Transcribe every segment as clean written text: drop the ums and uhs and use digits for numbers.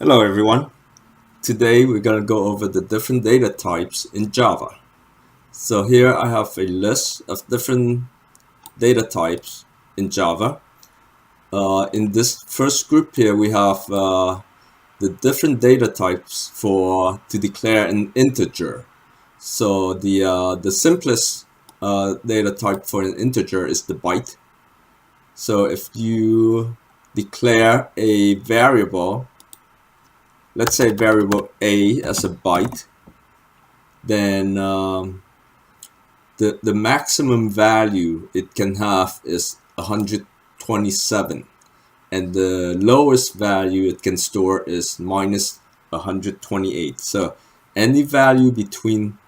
Hello everyone. Today we're going to go over the different data types in Java. So here I have a list of different data types in Java. In this first group here we have the different data types to declare an integer. So the simplest data type for an integer is the byte. So if you declare a variable, let's say variable a as a byte, then the maximum value it can have is 127, and the lowest value it can store is minus 128. So any value between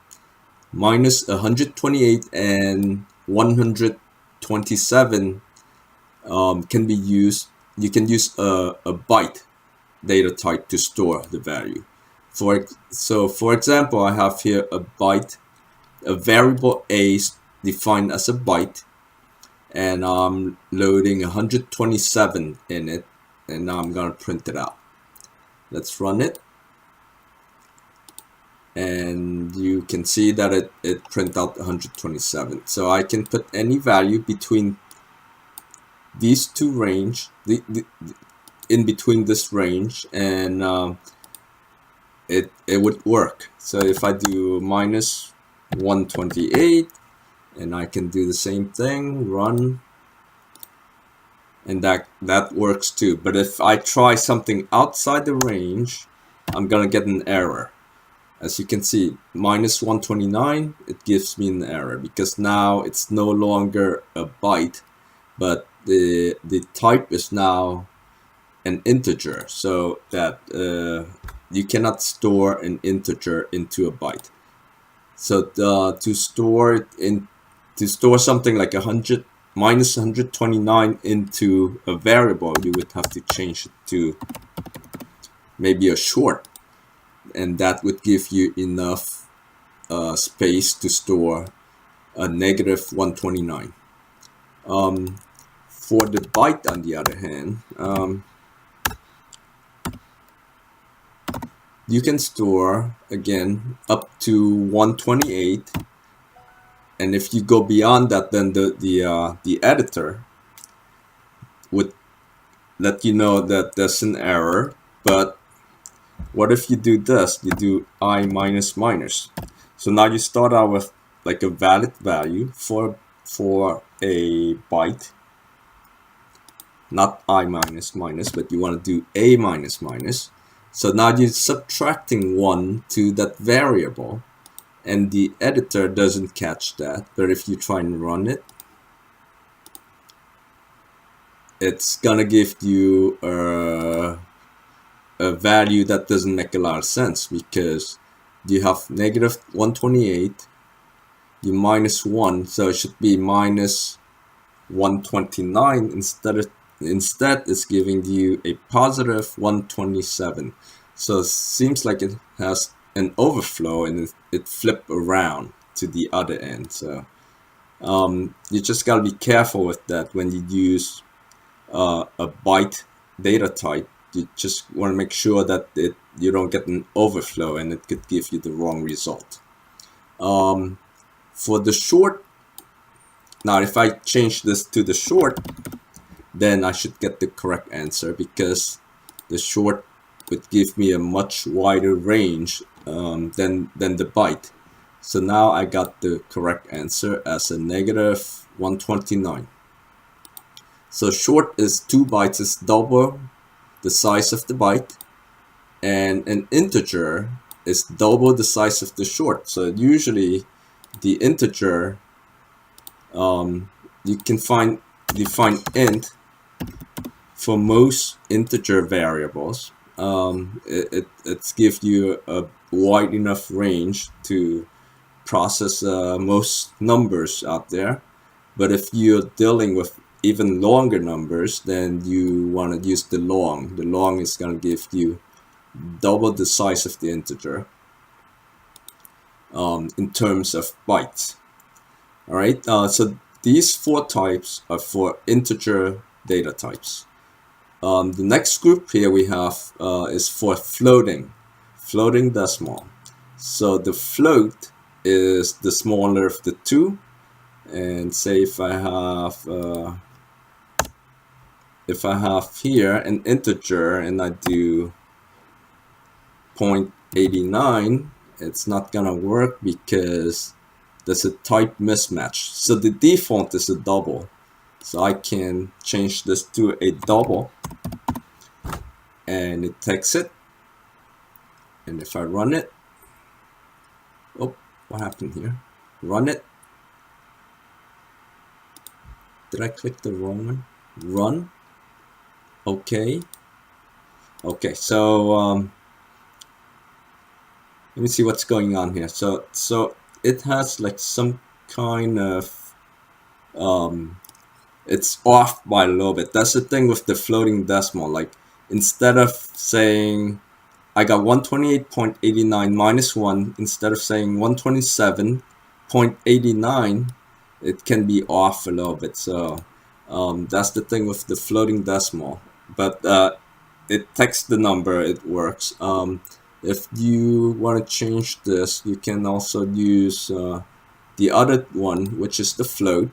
minus 128 and 127 can be used. You can use a byte data type to store the value. For example, I have here a variable a defined as a byte, and I'm loading 127 in it, and now I'm gonna print it out. Let's run it, and you can see that it print out 127. So I can put any value between these two range, in between this range, and it would work. So if I do minus 128, and I can do the same thing, run, and that works too. But if I try something outside the range, I'm gonna get an error. As you can see, minus 129, it gives me an error because now it's no longer a byte, but the type is now an integer, so that you cannot store an integer into a byte. So to store something like 100 minus 129 into a variable, you would have to change it to maybe a short, and that would give you enough space to store a negative 129. For the byte, on the other hand, you can store again up to 128, and if you go beyond that, then the editor would let you know that there's an error. But what if you do this? You do I minus minus. So now you start out with like a valid value for a byte, not I minus minus, but you want to do a minus minus. So now you're subtracting 1 to that variable, and the editor doesn't catch that. But if you try and run it, it's gonna give you a value that doesn't make a lot of sense, because you have negative 128, you minus 1, so it should be minus 129 instead it's giving you a positive 127. So it seems like it has an overflow, and it flipped around to the other end. So you just gotta be careful with that when you use a byte data type. You just want to make sure that you don't get an overflow, and it could give you the wrong result. For the short, now if I change this to the short, then I should get the correct answer, because the short would give me a much wider range than the byte. So now I got the correct answer as a negative 129. So short is 2 bytes, is double the size of the byte, and an integer is double the size of the short. So usually the integer, you can define int for most integer variables. It gives you a wide enough range to process most numbers out there. But if you're dealing with even longer numbers, then you want to use the long. The long is going to give you double the size of the integer in terms of bytes. All right, so these 4 types are for integer data types. The next group here we have is for floating decimal. So the float is the smaller of the two, and say if I have here an integer and I do 0.89, it's not gonna work because there's a type mismatch. So the default is a double. So I can change this to a double, and it takes it. And if I run it, oh, what happened here? Run it. Did I click the wrong one? Run. Okay. Okay, so let me see what's going on here. So it has like some kind of it's off by a little bit. That's the thing with the floating decimal. Like instead of saying I got 128.89 minus 1, instead of saying 127.89, it can be off a little bit. So that's the thing with the floating decimal. But it takes the number, it works. If you want to change this, you can also use the other one, which is the float,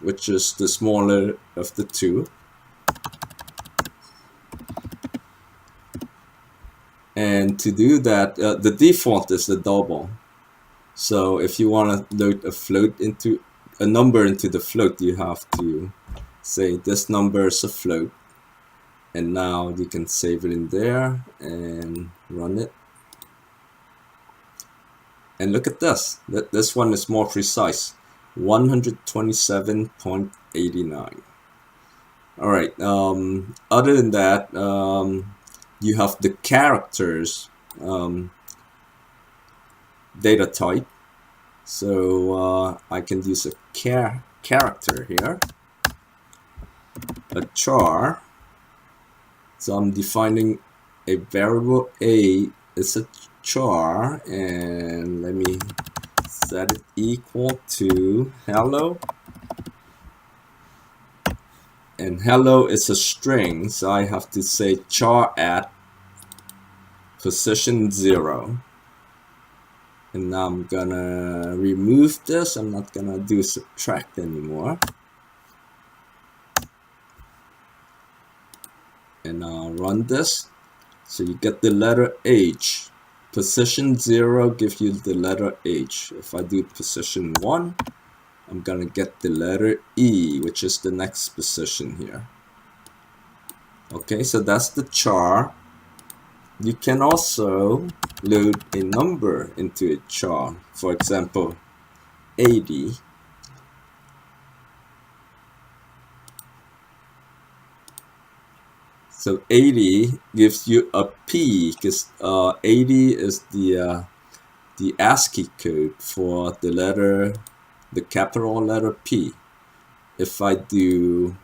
which is the smaller of the two. And to do that, the default is the double. So if you want to load a number into the float, you have to say this number is a float. And now you can save it in there and run it. And look at this. This one is more precise. 127.89. All right. Other than that, you have the characters data type. So I can use a character here, a char. So I'm defining a variable a is a char, and let me set it equal to hello. And hello is a string, so I have to say char at position 0. And now I'm gonna remove this. I'm not gonna do subtract anymore. And I'll run this. So you get the letter H. Position 0 gives you the letter H. If I do position 1, I'm gonna get the letter E, which is the next position here. Okay, so that's the char. You can also load a number into a char. For example, 80. So 80 gives you a P, because 80 is the ASCII code for the capital letter P. If I do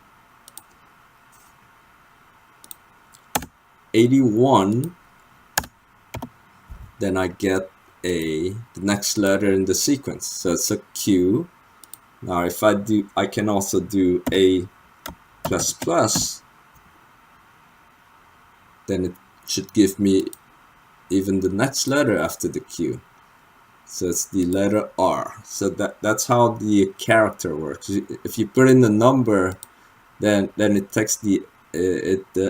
81, then I get the next letter in the sequence. So it's a Q. Now if I can also do A++, then it should give me even the next letter after the Q. So it's the letter R. So that's how the character works. If you put in the number, then it takes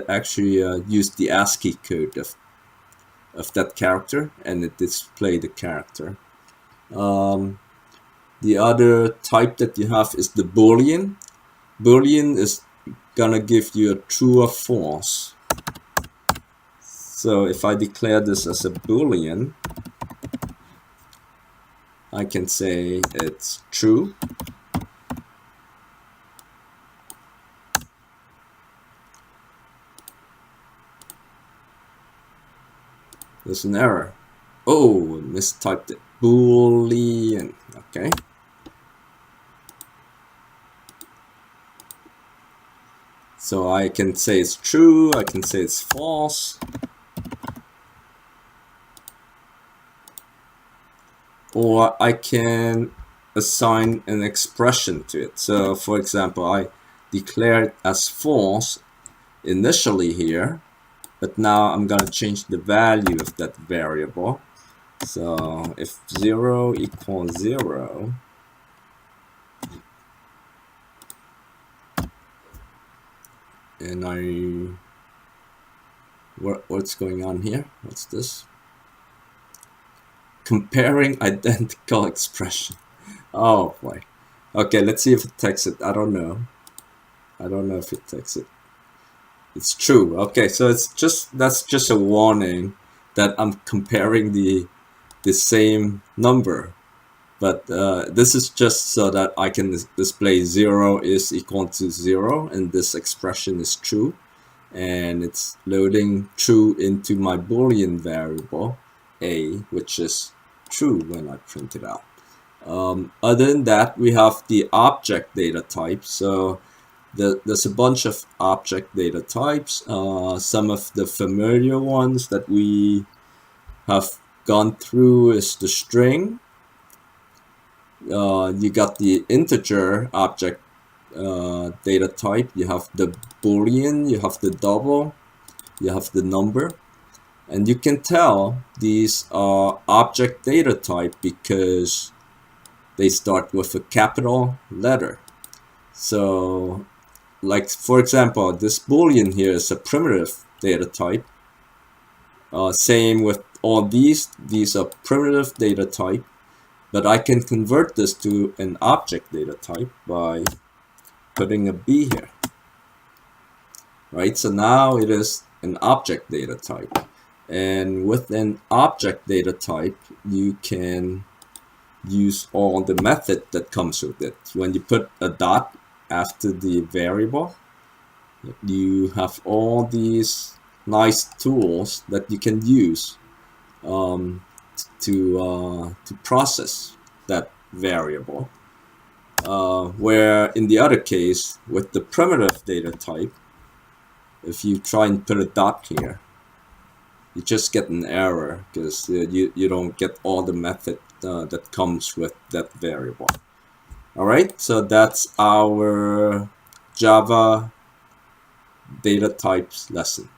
actually use the ASCII code of that character, and it display the character. The other type that you have is the Boolean. Boolean is gonna give you a true or false. So if I declare this as a Boolean, I can say it's true. There's an error. Oh, mistyped it. Boolean. Okay. So I can say it's true, I can say it's false. Or I can assign an expression to it. So for example, I declare it as false, initially here, but now I'm going to change the value of that variable. So if 0 equals 0, and what's going on here? What's this? Comparing identical expression. Oh boy. Okay, let's see if it takes it. I don't know. I don't know if it takes it. It's true. Okay, so that's just a warning that I'm comparing the same number. But this is just so that I can display 0 is equal to 0 and this expression is true. And it's loading true into my Boolean variable a, which is true when I print it out. Other than that, we have the object data type. So there's a bunch of object data types. Some of the familiar ones that we have gone through is the string. You got the integer object data type. You have the Boolean, you have the double, you have the number. And you can tell these are object data type because they start with a capital letter. So, like for example, this Boolean here is a primitive data type. Same with all these are primitive data type, but I can convert this to an object data type by putting a B here. Right, so now it is an object data type. And with an object data type, you can use all the method that comes with it. When you put a dot after the variable, you have all these nice tools that you can use to process that variable. Where in the other case, with the primitive data type, if you try and put a dot here, you just get an error because you don't get all the method that comes with that variable. All right, so that's our Java data types lesson.